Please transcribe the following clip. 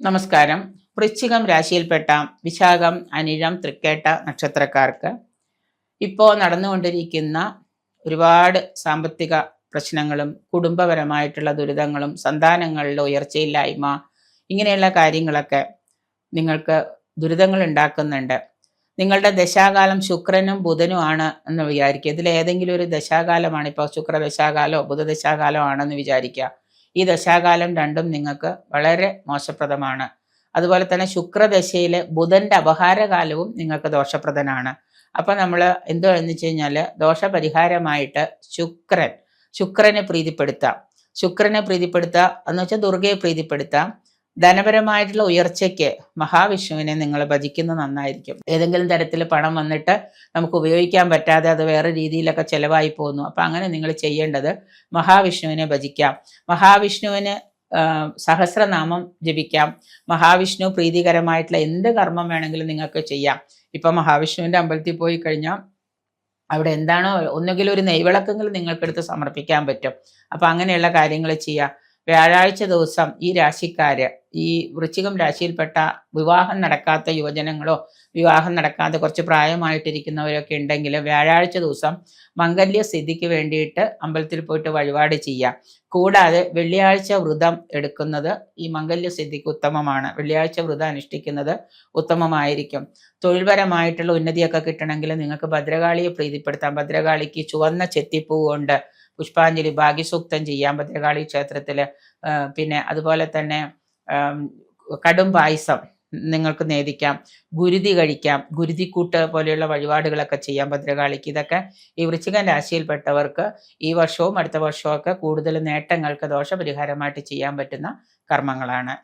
നമസ്കാരം. വൃശ്ചികം രാശിയിൽപ്പെട്ട വിശാഖം, അനിഴം, തൃക്കേട്ട നക്ഷത്രക്കാർക്ക് ഇപ്പോൾ നടന്നുകൊണ്ടിരിക്കുന്ന ഒരുപാട് സാമ്പത്തിക പ്രശ്നങ്ങളും കുടുംബപരമായിട്ടുള്ള ദുരിതങ്ങളും സന്താനങ്ങളുടെ ഉയർച്ചയില്ലായ്മ ഇങ്ങനെയുള്ള കാര്യങ്ങളൊക്കെ നിങ്ങൾക്ക് ദുരിതങ്ങൾ ഉണ്ടാക്കുന്നുണ്ട്. നിങ്ങളുടെ ദശാകാലം ശുക്രനും ബുധനും ആണ് എന്ന് വിചാരിക്കുക. ഇതിൽ ഏതെങ്കിലും ഒരു ദശാകാലമാണ്, ഇപ്പോൾ ശുക്രദശാകാലോ ബുധദശാകാലോ ആണെന്ന് വിചാരിക്കുക. ഈ ദശാകാലം രണ്ടും നിങ്ങൾക്ക് വളരെ മോശപ്രദമാണ്. അതുപോലെ തന്നെ ശുക്രദശയിലെ ബുധന്റെ അപഹാരകാലവും നിങ്ങൾക്ക് ദോഷപ്രദനാണ്. അപ്പൊ നമ്മൾ എന്താണെന്ന് വെച്ച് കഴിഞ്ഞാൽ ദോഷപരിഹാരമായിട്ട് ശുക്രനെ പ്രീതിപ്പെടുത്താം. എന്ന് വെച്ചാൽ ദുർഗയെ പ്രീതിപ്പെടുത്താം. ധനപരമായിട്ടുള്ള ഉയർച്ചയ്ക്ക് മഹാവിഷ്ണുവിനെ നിങ്ങൾ ഭജിക്കുന്നത് നന്നായിരിക്കും. ഏതെങ്കിലും തരത്തിൽ പണം വന്നിട്ട് നമുക്ക് ഉപയോഗിക്കാൻ പറ്റാതെ അത് വേറെ രീതിയിലൊക്കെ ചിലവായി പോകുന്നു. അപ്പം അങ്ങനെ നിങ്ങൾ ചെയ്യേണ്ടത് മഹാവിഷ്ണുവിനെ ഭജിക്കാം. മഹാവിഷ്ണുവിന് സഹസ്രനാമം ജപിക്കാം. മഹാവിഷ്ണു പ്രീതികരമായിട്ടുള്ള എന്ത് കർമ്മം വേണമെങ്കിലും നിങ്ങൾക്ക് ചെയ്യാം. ഇപ്പം മഹാവിഷ്ണുവിൻ്റെ അമ്പലത്തിൽ പോയി കഴിഞ്ഞാൽ അവിടെ എന്താണോ ഒന്നുകിൽ ഒരു നെയ്വിളക്കെങ്കിലും നിങ്ങൾക്കെടുത്ത് സമർപ്പിക്കാൻ പറ്റും. അപ്പം അങ്ങനെയുള്ള കാര്യങ്ങൾ ചെയ്യാം. വ്യാഴാഴ്ച ദിവസം ഈ രാശിക്കാര്, ഈ വൃശ്ചികം രാശിയിൽപ്പെട്ട വിവാഹം നടക്കാത്ത യുവജനങ്ങളോ വിവാഹം നടക്കാതെ കുറച്ച് പ്രായമായിട്ടിരിക്കുന്നവരൊക്കെ ഉണ്ടെങ്കിൽ വ്യാഴാഴ്ച ദിവസം മംഗല്യസിദ്ധിക്ക് വേണ്ടിയിട്ട് അമ്പലത്തിൽ പോയിട്ട് വഴിപാട് ചെയ്യാം. കൂടാതെ വെള്ളിയാഴ്ച വ്രതം എടുക്കുന്നത് ഈ മംഗല്യസിദ്ധിക്ക് ഉത്തമമാണ്. വെള്ളിയാഴ്ച വ്രതം അനുഷ്ഠിക്കുന്നത് ഉത്തമമായിരിക്കും. തൊഴിൽപരമായിട്ടുള്ള ഉന്നതിയൊക്കെ കിട്ടണമെങ്കിൽ നിങ്ങൾക്ക് ഭദ്രകാളിയെ പ്രീതിപ്പെടുത്താം. ഭദ്രകാളിക്ക് ചുവന്ന ചെത്തിപ്പൂ കൊണ്ട് പുഷ്പാഞ്ജലി ഭാഗ്യസൂക്തം ചെയ്യാം ഭദ്രകാളി ക്ഷേത്രത്തിൽ. പിന്നെ അതുപോലെ തന്നെ കടും പായസം നിങ്ങൾക്ക് നേദിക്കാം. ഗുരുതി കഴിക്കാം. ഗുരുതിക്കൂട്ട് പോലെയുള്ള വഴിപാടുകളൊക്കെ ചെയ്യാം ഭദ്രകാളിക്ക്. ഇതൊക്കെ ഈ വൃശ്ചികം രാശിയിൽപ്പെട്ടവർക്ക് ഈ വർഷവും അടുത്ത വർഷവും ഒക്കെ കൂടുതൽ നേട്ടങ്ങൾക്ക് ദോഷപരിഹാരമായിട്ട് ചെയ്യാൻ പറ്റുന്ന കർമ്മങ്ങളാണ്.